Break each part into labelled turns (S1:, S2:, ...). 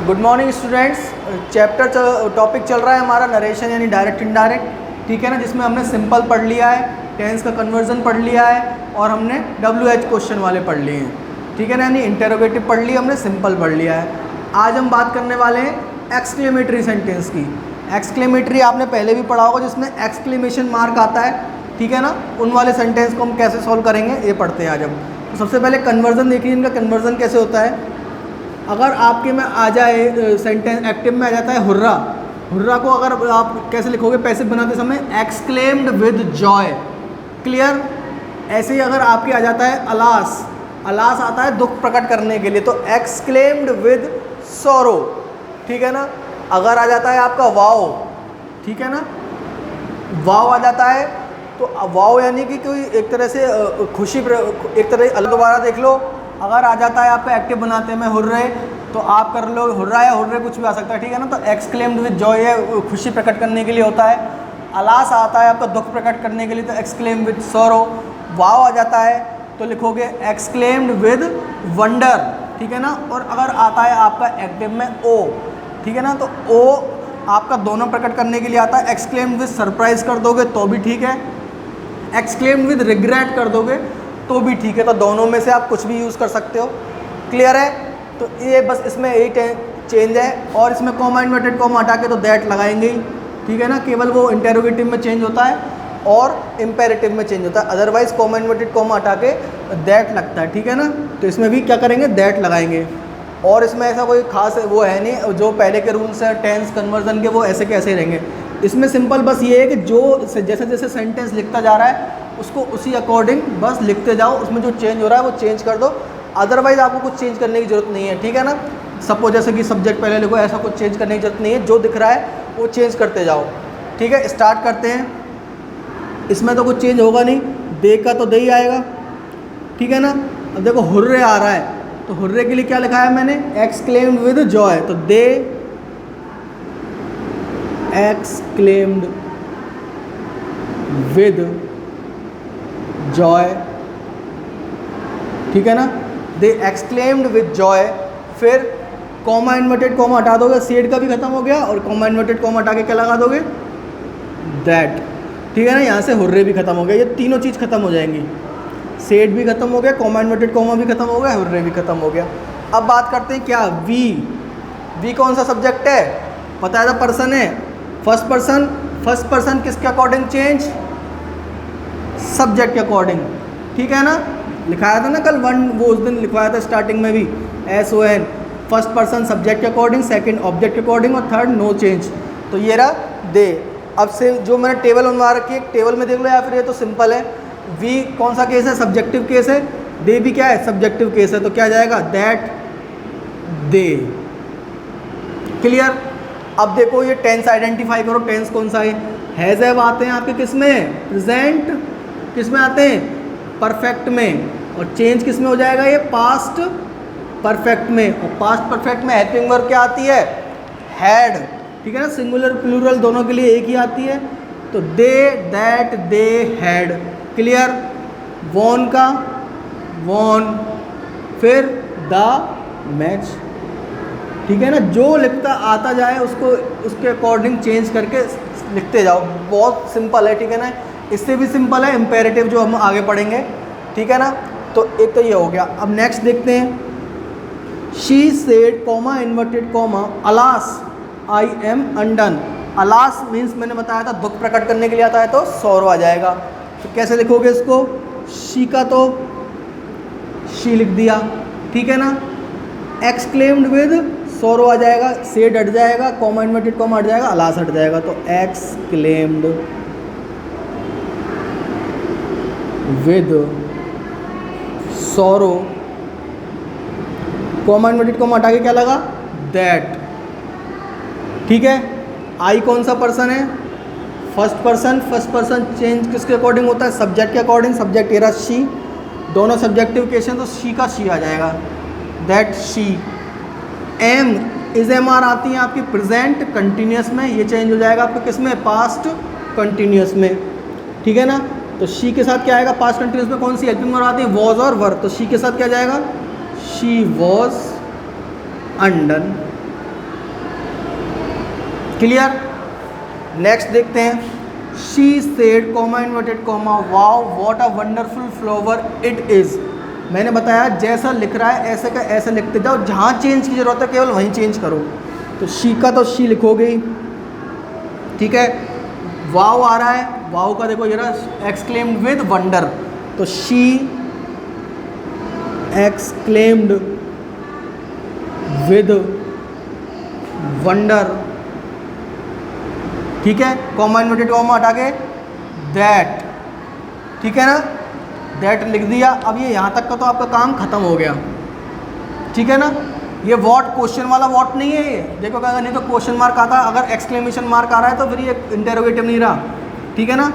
S1: Good morning students. Topic चल रहा है हमारा नरेशन यानी डायरेक्ट इनडायरेक्ट, ठीक है ना, जिसमें हमने सिंपल पढ़ लिया है, टेंस का कन्वर्जन पढ़ लिया है और हमने WH क्वेश्चन वाले पढ़ लिए हैं, ठीक है ना, यानी इंटेरोगेटिव पढ़ लिया, हमने सिंपल पढ़ लिया है। आज हम बात करने वाले हैं एक्सक्लेमेटरी सेंटेंस की। एक्सक्लेमेटरी आपने पहले भी पढ़ा होगा, जिसमें एक्सक्लेमेशन मार्क आता है, ठीक है ना, उन वाले सेंटेंस को हम कैसे सॉल्व करेंगे ये पढ़ते हैं आज हम। तो सबसे पहले कन्वर्जन देखिए, इनका कन्वर्जन कैसे होता है। अगर आपके में आ जाए सेंटेंस एक्टिव में आ जाता है हुर्रा, हुर्रा को अगर आप कैसे लिखोगे पैसिव बनाते समय, एक्सक्लेम्ड विद जॉय, क्लियर। ऐसे ही अगर आपके आ जाता है अलास, अलास आता है दुख प्रकट करने के लिए, तो एक्सक्लेम्ड विद सॉरो, ठीक है ना। अगर आ जाता है आपका वाओ, ठीक है ना, वाओ आ जाता है तो वाओ यानी कि कोई एक तरह से खुशी, एक तरह अलग। दोबारा देख लो, अगर आ जाता है आपका एक्टिव बनाते में हुर्रे, तो आप कर लो हुर्रा या हुर्रे, कुछ भी आ सकता है, ठीक है ना। तो एक्सक्लेम्ड विद जॉय है, खुशी प्रकट करने के लिए होता है। अलास आता है आपका दुख प्रकट करने के लिए, तो एक्सक्लेम विद सॉरो। वाओ आ जाता है तो लिखोगे एक्सक्लेम्ड विद वंडर, ठीक है ना। और अगर आता है आपका एक्टिव में ओ, ठीक है ना, तो ओ आपका दोनों प्रकट करने के लिए आता है। एक्सक्लेम्ड विद सरप्राइज कर दोगे तो भी ठीक है, एक्सक्लेम्ड विद रिग्रेट कर दोगे तो भी ठीक है। तो दोनों में से आप कुछ भी यूज़ कर सकते हो, क्लियर है। तो ये बस इसमें यही चेंज है, और इसमें कॉमा इन्वर्टेड कॉमा हटा के तो दैट लगाएंगे ही, ठीक है ना। केवल वो इंटेरोगेटिव में चेंज होता है और इम्पेरेटिव में चेंज होता है, अदरवाइज कॉमा इन्वर्टेड कॉमा हटा के दैट लगता है, ठीक है ना। तो इसमें भी क्या करेंगे, दैट लगाएंगे। और इसमें ऐसा कोई खास वो है नहीं, जो पहले के रूल्स हैं टेंस कन्वर्जन के वो ऐसे कैसे रहेंगे। इसमें सिंपल बस ये है कि जो जैसे जैसे सेंटेंस लिखता जा रहा है उसको उसी अकॉर्डिंग बस लिखते जाओ, उसमें जो चेंज हो रहा है वो चेंज कर दो, अदरवाइज आपको कुछ चेंज करने की ज़रूरत नहीं है, ठीक है ना। सपोज जैसे कि सब्जेक्ट पहले लिखो, ऐसा कुछ चेंज करने की ज़रूरत नहीं है, जो दिख रहा है वो चेंज करते जाओ, ठीक है। स्टार्ट करते हैं, इसमें तो कुछ चेंज होगा नहीं, दे का तो दे ही आएगा, ठीक है ना। अब देखो हुर्रे आ रहा है, तो हुर्रे के लिए क्या लिखा है मैंने, एक्सक्लेम्ड विद जॉय, तो दे एक्सक्लेम्ड विद जॉय, ठीक है ना, दे एक्सक्लेम्ड विद जॉय। फिर कॉमा इन्वर्टेड कॉमा हटा दोगे, सेड का भी खत्म हो गया, और कॉमा इन्वर्टेड कॉमा हटा के क्या लगा दोगे, दैट, ठीक है ना। यहाँ से हुर्रे भी खत्म हो गया, ये तीनों चीज़ खत्म हो जाएंगी, सेड भी खत्म हो गया, कॉमा इन्वर्टेड कॉमा भी खत्म हो गया, हुर्रे भी खत्म हो गया। अब बात करते हैं क्या, वी। वी कौन सा सब्जेक्ट है, पता है, पर्सन है, फर्स्ट पर्सन। फर्स्ट पर्सन किसके अकॉर्डिंग चेंज, सब्जेक्ट के अकॉर्डिंग, ठीक है ना। लिखाया था ना कल वो उस दिन लिखवाया था स्टार्टिंग में भी, SON, फर्स्ट पर्सन सब्जेक्ट के अकॉर्डिंग, सेकंड ऑब्जेक्ट के अकॉर्डिंग, और थर्ड नो चेंज। तो ये रहा दे। अब से जो मैंने टेबल बनवा रखी है, टेबल में देख लो, या फिर ये तो सिंपल है। वी कौन सा केस है, सब्जेक्टिव केस है, दे भी क्या है, सब्जेक्टिव केस है, तो क्या जाएगा, दैट दे, क्लियर। अब देखो ये टेंस आइडेंटिफाई करो, टेंस कौन सा हैज़ हैव आते हैं आपके किस में, प्रेजेंट किस में आते हैं, परफेक्ट में, और चेंज किस में हो जाएगा, ये पास्ट परफेक्ट में। और पास्ट परफेक्ट में हेल्पिंग वर्ब क्या आती है, हैड, ठीक है ना, सिंगुलर प्लूरल दोनों के लिए एक ही आती है, तो they that they had, clear. Won का वॉन, फिर द मैच, ठीक है ना। जो लिखता आता जाए उसको उसके अकॉर्डिंग चेंज करके लिखते जाओ, बहुत सिंपल है, ठीक है ना। इससे भी सिंपल है इम्पेरेटिव, जो हम आगे पढ़ेंगे, ठीक है ना। तो एक तो ये हो गया। अब नेक्स्ट देखते हैं, she said comma inverted comma alas I am undone. Alas means मैंने बताया था दुख प्रकट करने के लिए आता है, तो सॉरो आ जाएगा। तो कैसे लिखोगे इसको, शी का तो शी लिख दिया, ठीक है ना। एक्सक्लेम्ड विद सॉरो आ जाएगा, सेड हट जाएगा, कॉमा इन्वर्टेड कॉमा हट जाएगा, अलास हट जाएगा, तो exclaimed with sorrow, comma inverted comma हटा के क्या लगा, दैट, ठीक है। आई कौन सा पर्सन है, first person. First person change किसके अकॉर्डिंग होता है, सब्जेक्ट के अकॉर्डिंग, सब्जेक्ट एरा शी, दोनों सब्जेक्टिव केस हैं, तो शी का शी आ जाएगा, that she. Am is am are आती है आपकी प्रेजेंट कंटिन्यूस में, ये चेंज हो जाएगा आपको किस में, पास्ट कंटिन्यूस में, ठीक है ना। तो शी के साथ क्या आएगा, पास्ट कंटिन्यूस में कौन सी हेल्पिंग वर्ब आती है, वॉज और वर, तो शी के साथ क्या जाएगा, she was undone, clear. Next देखते हैं, she said comma inverted comma wow what a wonderful flower it is. मैंने बताया जैसा लिख रहा है ऐसे का ऐसे लिखते जाओ, जहाँ चेंज की ज़रूरत है केवल वहीं चेंज करो। तो शी का तो शी लिखोगे ही, ठीक है। वाओ आ रहा है, वाओ का देखो जरा एक्सक्लेम्ड विद वंडर, तो शी एक्सक्लेम्ड विद वंडर, ठीक है। कॉमा इन्वर्टेड कॉमा हटा के दैट, ठीक है ना, दैट लिख दिया। अब ये यहाँ तक का तो आपका काम खत्म हो गया, ठीक है ना। ये वॉट क्वेश्चन वाला वॉट नहीं है, ये देखो अगर नहीं तो क्वेश्चन मार्क आता, अगर एक्सक्लेमेशन मार्क आ रहा है तो फिर ये इंटेरोगेटिव नहीं रहा, ठीक है ना।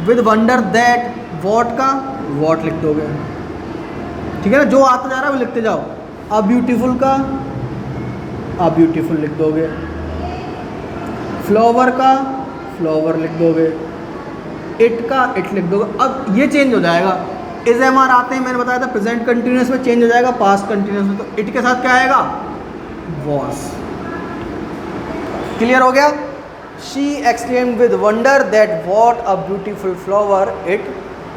S1: विद वंडर दैट, वॉट का वॉट लिख दोगे, ठीक है ना, जो आता जा रहा है वो लिखते जाओ। अ ब्यूटीफुल का अ ब्यूटीफुल लिख दोगे, फ्लावर का फ्लावर लिख दोगे, इट का इट लिख दोगे। अब ये चेंज हो जाएगा, इज एम आर आते हैं, मैंने बताया था प्रेजेंट कंटिन्यूस में चेंज हो जाएगा पास्ट कंटिन्यूस में, तो इट के साथ क्या आएगा वॉज। क्लियर हो गया। She exclaimed with wonder that what a beautiful flower it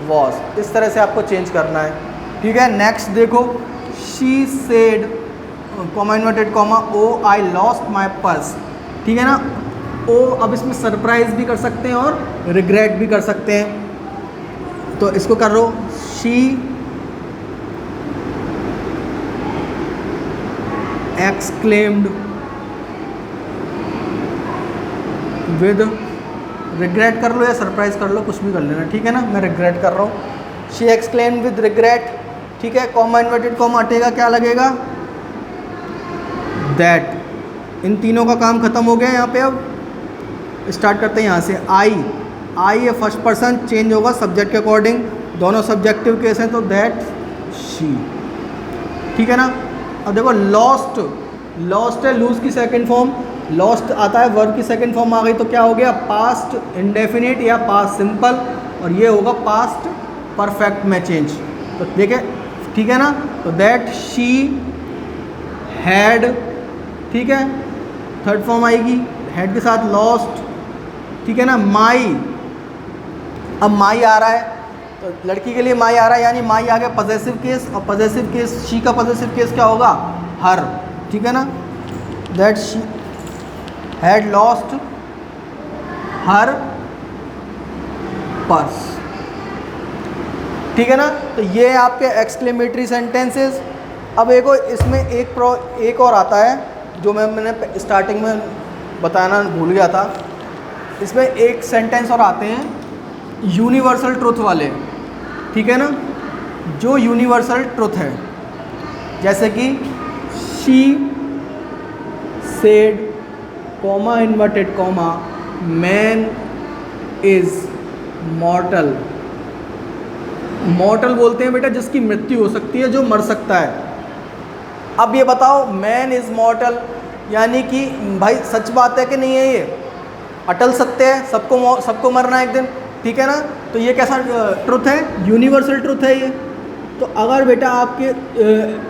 S1: was. इस तरह से आपको चेंज करना है, ठीक है। नेक्स्ट देखो, she said comma inverted comma O I lost my purse, ठीक है ना। ओ अब इसमें सरप्राइज भी कर सकते हैं और रिग्रेट भी कर सकते हैं, तो इसको कर लो, शी एक्सक्लेम्ड विद, रिग्रेट कर लो या सरप्राइज कर लो, कुछ भी कर लेना, ठीक है ना। मैं रिग्रेट कर रहा हूँ, शी एक्सक्लेम्ड विद रिग्रेट, ठीक है। कॉमा इन्वर्टेड कॉमा हटेगा, क्या लगेगा दैट। इन तीनों का काम खत्म हो गया। यहाँ पे अब स्टार्ट करते हैं यहाँ से, आई ये फर्स्ट पर्सन चेंज होगा सब्जेक्ट के अकॉर्डिंग, दोनों सब्जेक्टिव केस हैं, तो दैट शी, ठीक है ना। अब देखो लॉस्ट, लॉस्ट है लूज की सेकंड फॉर्म, लॉस्ट आता है वर्ब की सेकंड फॉर्म आ गई, तो क्या हो गया पास्ट इंडेफिनिट या पास्ट सिंपल, और ये होगा पास्ट परफेक्ट में चेंज। तो देखिए, ठीक है ना, तो दैट शी हैड, ठीक है, थर्ड फॉर्म आएगी हैड के साथ लॉस्ट, ठीक है ना। माई, अब माई आ रहा है तो लड़की के लिए माई आ रहा है, यानी माई आ गया पॉजेसिव केस, और पॉजेसिव केस शी का पॉजेसिव केस क्या होगा हर, ठीक है ना। That she had lost her purse, ठीक है ना। तो ये आपके एक्सक्लेमेटरी सेंटेंसेस। अब एक इसमें एक और आता है जो मैंने स्टार्टिंग में बताना भूल गया था। इसमें एक सेंटेंस और आते हैं यूनिवर्सल ट्रुथ वाले, ठीक है ना, जो यूनिवर्सल ट्रुथ है, जैसे कि she said comma inverted comma man is मॉर्टल। मॉर्टल बोलते हैं बेटा जिसकी मृत्यु हो सकती है, जो मर सकता है। अब ये बताओ मैन इज मॉर्टल यानी कि भाई सच बात है कि नहीं है, ये अटल सत्य है, सबको मरना है एक दिन, ठीक है ना। तो ये कैसा ट्रुथ है, यूनिवर्सल ट्रुथ है ये। तो अगर बेटा आपके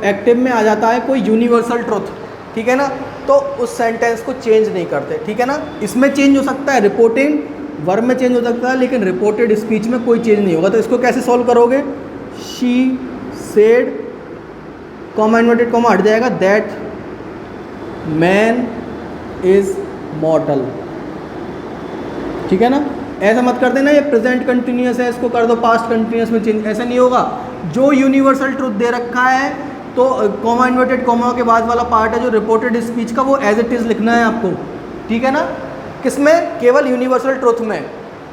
S1: एक्टिव में आ जाता है कोई यूनिवर्सल ट्रुथ, ठीक है ना, तो उस सेंटेंस को चेंज नहीं करते, ठीक है ना। इसमें चेंज हो सकता है, रिपोर्टिंग वर्ब में चेंज हो सकता है, लेकिन रिपोर्टेड स्पीच में कोई चेंज नहीं होगा। तो इसको कैसे सॉल्व करोगे, she said comma inverted comma हट जाएगा, दैट मैन इज मॉर्टल, ठीक है ना। ऐसा मत कर देना ये प्रेजेंट कंटिन्यूअस है इसको कर दो पास्ट कंटिन्यूअस में चेंज, ऐसा नहीं होगा। जो यूनिवर्सल ट्रुथ दे रखा है तो कॉमा इन्वर्टेड कॉमा के बाद वाला पार्ट है जो रिपोर्टेड स्पीच का, वो एज इट इज़ लिखना है आपको, ठीक है ना। किसमें, केवल यूनिवर्सल ट्रुथ में।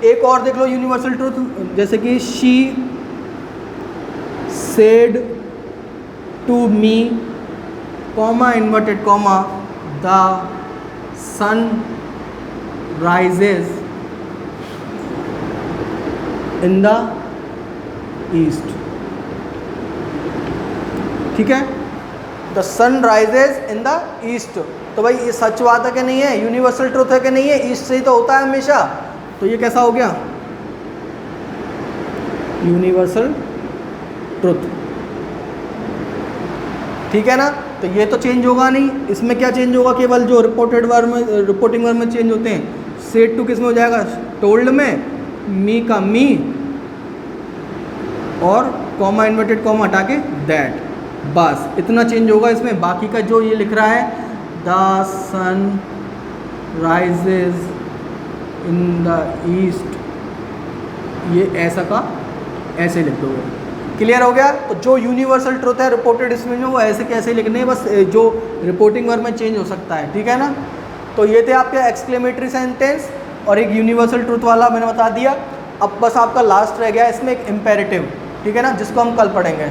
S1: एक और देख लो यूनिवर्सल ट्रुथ, जैसे कि she said to me comma inverted comma the sun rises in the east, ठीक है, the sun rises in the east. तो भाई ये सच बात है कि नहीं है, यूनिवर्सल ट्रुथ है कि नहीं है, ईस्ट से ही तो होता है हमेशा। तो ये कैसा हो गया, यूनिवर्सल ट्रुथ, ठीक है ना। तो ये तो चेंज होगा नहीं। इसमें क्या चेंज होगा, केवल जो रिपोर्टिंग वर्ब में चेंज होते हैं। सेड टू किस में हो जाएगा, टोल्ड में, मी का मी और कॉमा इन्वर्टेड कॉमा हटा के दैट, बस इतना चेंज होगा इसमें। बाकी का जो ये लिख रहा है the sun rises in the east, ये ऐसा का ऐसे लिख दोगे। क्लियर हो गया। तो जो यूनिवर्सल ट्रुथ है रिपोर्टेड इसमें जो वो ऐसे कैसे लिखने हैं, बस जो रिपोर्टिंग वर्ब में चेंज हो सकता है, ठीक है ना। तो ये थे आपके एक्सक्लेमेटरी सेंटेंस और एक यूनिवर्सल ट्रुथ वाला मैंने बता दिया। अब बस आपका लास्ट रह गया इसमें एक इम्पेरेटिव, ठीक है ना, जिसको हम कल पढ़ेंगे।